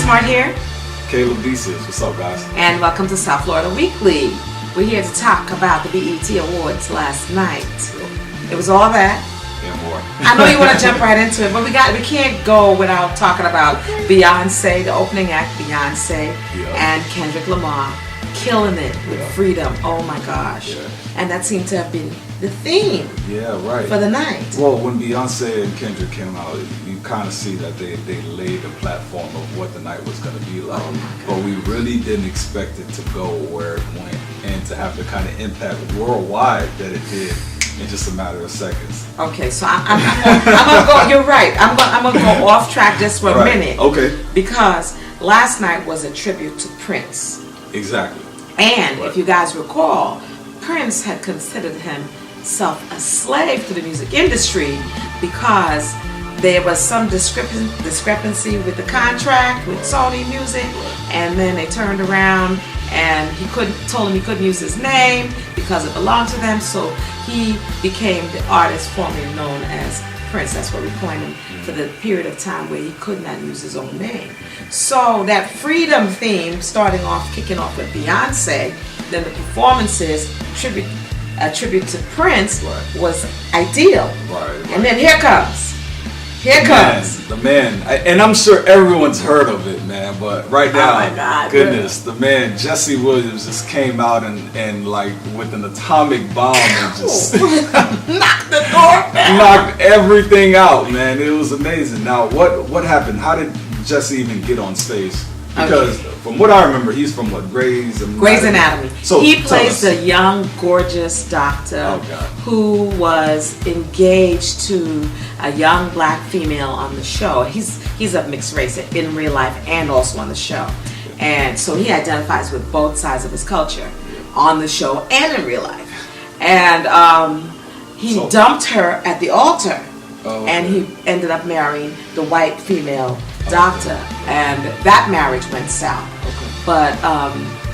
Smart here. Caleb Deasis. What's up, guys? And welcome to South Florida Weekly. We're here to talk about the BET Awards last night. It was all that. And more. I know you want to jump right into it, but we can't go without talking about Beyonce, the opening act, Beyonce, and Kendrick Lamar killing it with Freedom. Oh my gosh. Yeah. And that seemed to have been the theme for the night. Well, when Beyonce and Kendrick came out, you kind of see that they laid the platform of what the night was going to be like. But we really didn't expect it to go where it went and to have the kind of impact worldwide that it did in just a matter of seconds. Okay, so I'm gonna go. You're right. I'm gonna go off track just for a minute. Okay. Because last night was a tribute to Prince. Exactly. And if you guys recall, Prince had considered himself a slave to the music industry because there was some discrepancy with the contract with Sony Music, and then they turned around and told him he couldn't use his name because it belonged to them, so he became the artist formerly known as Prince. That's what we coined him for the period of time where he could not use his own name. So that freedom theme, kicking off with Beyonce, then the performances, a tribute to Prince, was ideal. Right. And then here comes. The man, and I'm sure everyone's heard of it, man, but right now, oh my God, goodness, the man, Jesse Williams, just came out and like with an atomic bomb and just knocked the door down. Knocked everything out, man. It was amazing. Now, what happened? How did Jesse even get on stage? Because from what I remember, he's from Grey's Anatomy. So he plays the young, gorgeous doctor who was engaged to a young black female on the show. He's of mixed race in real life and also on the show. And so he identifies with both sides of his culture on the show and in real life. And he dumped her at the altar. And he ended up marrying the white female doctor, and that marriage went south. But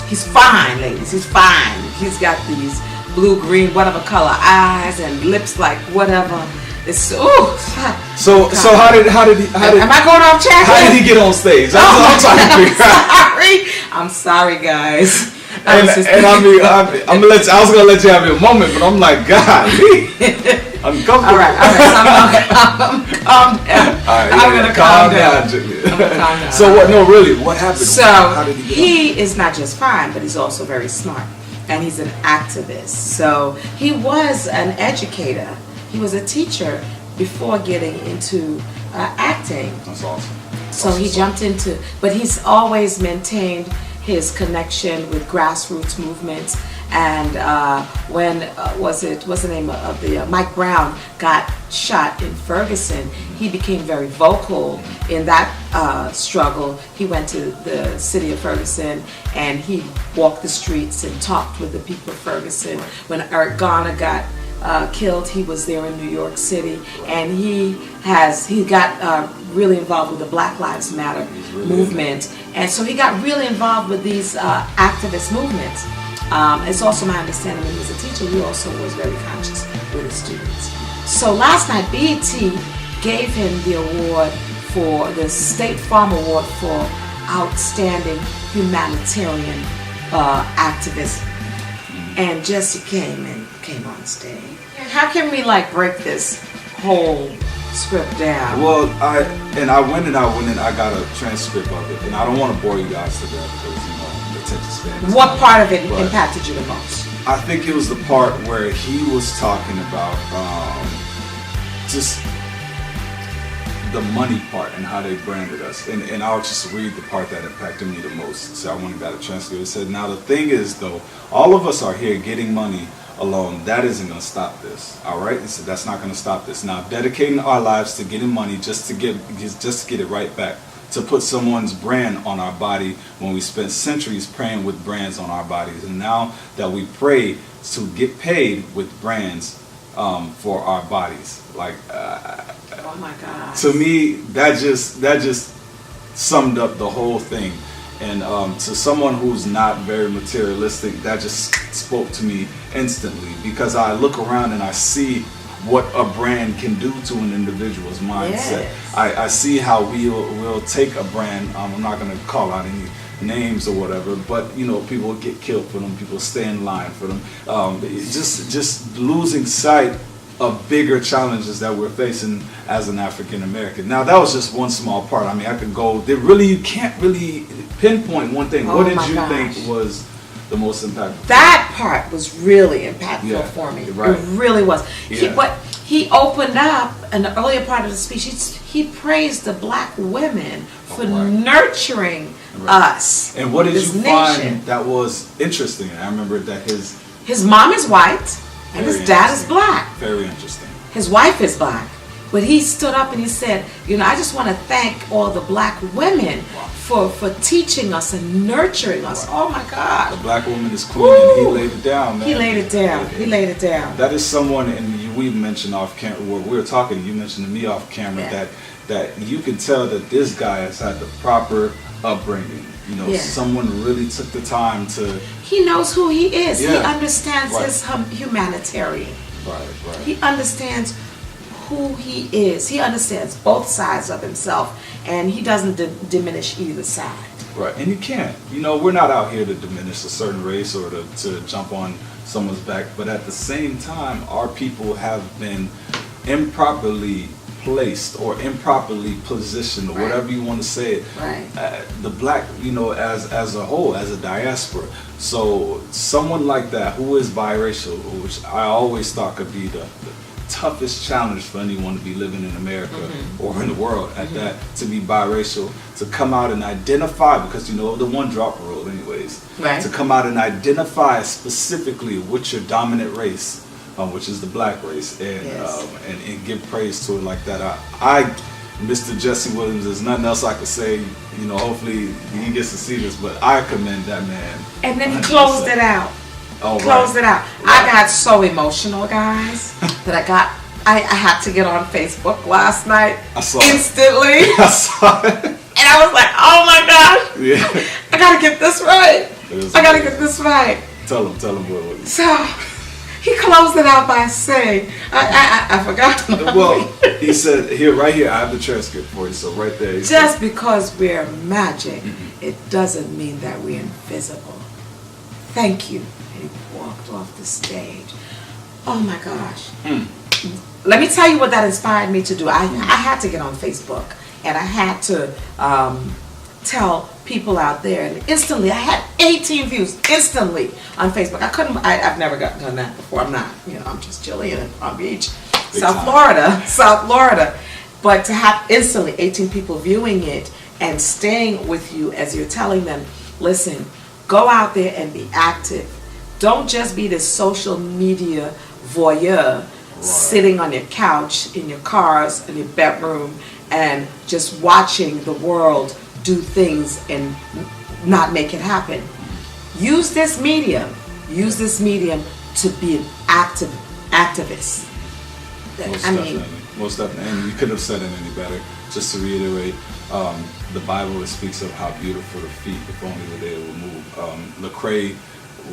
he's fine, ladies. He's fine. He's got these blue, green, whatever color eyes and lips like whatever. It's So how did he? Am I going off track? How did he get on stage? I'm sorry, guys. I was gonna let you have your moment, but I'm like, God, I'm comfortable. All right. So I'm calm down. I'm gonna calm down. So what? No, really, what happened? So how did he get on? He is not just fine, but he's also very smart, and he's an activist. So he was an educator. He was a teacher before getting into acting. That's awesome. So he jumped into, but he's always maintained his connection with grassroots movements. And what's the name of the Mike Brown got shot in Ferguson, he became very vocal in that struggle. He went to the city of Ferguson and he walked the streets and talked with the people of Ferguson. When Eric Garner got killed, he was there in New York City, and he got really involved with the Black Lives Matter movement, and so he got really involved with these activist movements. It's also my understanding when he was a teacher, he also was very conscious with his students. So last night, BET gave him the award for the State Farm Award for Outstanding Humanitarian Activist, and Jesse came on stage. How can we break this whole script down? Well, I went and I got a transcript of it, and I don't want to bore you guys to death because the attention span. What part of it impacted you the most? I think it was the part where he was talking about just the money part and how they branded us, and I'll just read the part that impacted me the most. So I went and got a transcript. It said, "Now the thing is, though, all of us are here getting money alone. That isn't going to stop this. All right." He said, "That's not going to stop this. Now, dedicating our lives to getting money just to get it right back, to put someone's brand on our body when we spent centuries praying with brands on our bodies, and now that we pray to get paid with brands for our bodies." Oh my God. To me, that just summed up the whole thing. And to someone who's not very materialistic, that just spoke to me instantly, because I look around and I see what a brand can do to an individual's mindset. Yes. I see how we'll take a brand. I'm not going to call out any names or whatever, but you know, people get killed for them. People stay in line for them. Just losing sight of bigger challenges that we're facing as an African American. Now, that was just one small part. I mean, I could go. You can't really pinpoint one thing. Oh, what did my you gosh. think was the most impactful? That part was really impactful Yeah, for me. right. It really was. Yeah. But he opened up in the earlier part of the speech. He praised the black women for right. nurturing Right. us. And what did this you nation. find that was interesting? I remember that His mom is white and Very his dad is interesting. black. Very interesting. His wife is black. But he stood up and he said, you know, I just want to thank all the black women for teaching us and nurturing us. Oh my The God. black woman is queen, and he laid it down, man. He laid it down. He laid it down. That is someone, and we mentioned off camera, we were talking, you mentioned to me off camera, Yeah. that you can tell that this guy has had the proper upbringing. You know, Yeah. someone really took the time to... He knows who he is. He Yeah. understands Right. his humanitarian. Right. He understands who he is. He understands both sides of himself, and he doesn't diminish either side. Right, and you can't. You know, we're not out here to diminish a certain race or to jump on someone's back, but at the same time, our people have been improperly placed or improperly positioned, or Right. whatever you want to say it. Right. The black, you know, as a whole, as a diaspora. So someone like that who is biracial, which I always thought could be the toughest challenge for anyone to be living in America or in the world at that, to be biracial, to come out and identify, because you know the one drop rule anyways, Right. to come out and identify specifically which your dominant race, which is the black race, and, Yes. and give praise to it like that. I Mr. Jesse Williams, there's nothing else I could say. You know, hopefully he gets to see this, but I commend that man. And then he 100%. closed it out. Oh, Closed right. it out. Right. I got so emotional, guys, that I had to get on Facebook last night I saw it. instantly. I saw it. And I was like, oh my gosh, Yeah. I gotta get this right. It is I gotta amazing. get this right. Tell him what. So he closed it out by saying, I forgot. Well, he said right here, I have the transcript for you. So right there, he Just said, because we're magic, it doesn't mean that we're invisible. Thank you. And he walked off the stage. Oh my gosh. Let me tell you what that inspired me to do. I had to get on Facebook, and I had to tell people out there, and instantly I had 18 views instantly on Facebook. I've never done that before. I'm not, I'm just chilling in Palm Beach, South Florida. But to have instantly 18 people viewing it and staying with you as you're telling them, listen, go out there and be active. Don't just be this social media voyeur, sitting on your couch, in your cars, in your bedroom, and just watching the world do things and not make it happen. Use this medium to be an activist. Most definitely, and you couldn't have said it any better. Just to reiterate, the Bible speaks of how beautiful the feet, if only the day will move. Lecrae,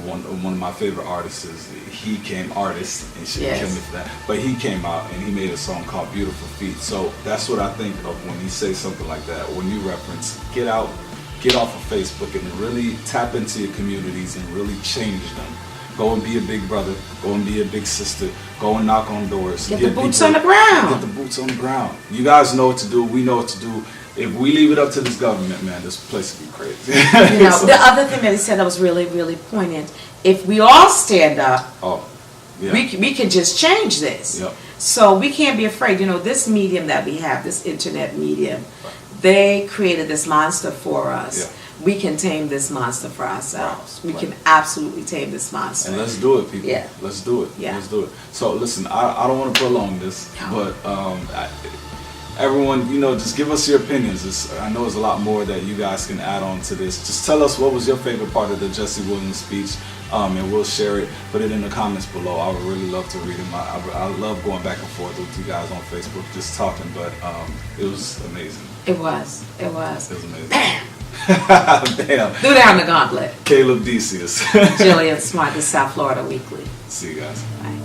one of my favorite artists, and she came Yes. me for that. But he came out and he made a song called "Beautiful Feet." So that's what I think of when you say something like that. When you reference, get out, get off of Facebook, and really tap into your communities and really change them. Go and be a big brother. Go and be a big sister. Go and knock on doors. Get the boots on the ground. Get the boots on the ground. You guys know what to do. We know what to do. If we leave it up to this government, man, this place would be crazy. So- the other thing that he said that was really, really poignant. If we all stand up, yeah. we can just change this. Yep. So we can't be afraid. This medium that we have, this internet medium, they created this monster for us. Yeah. We can tame this monster for ourselves. We Right. can absolutely tame this monster. And let's do it, people. Yeah. Let's do it. Yeah. Let's do it. So listen, I don't want to prolong this, No. but everyone, just give us your opinions. I know there's a lot more that you guys can add on to this. Just tell us what was your favorite part of the Jesse Williams speech, and we'll share it. Put it in the comments below. I would really love to read them. I love going back and forth with you guys on Facebook, just talking. But it was amazing. It was. It was amazing. Bam! Damn. Threw down the gauntlet. Caleb Decius. Jillian Smart, the South Florida Weekly. See you guys. Bye.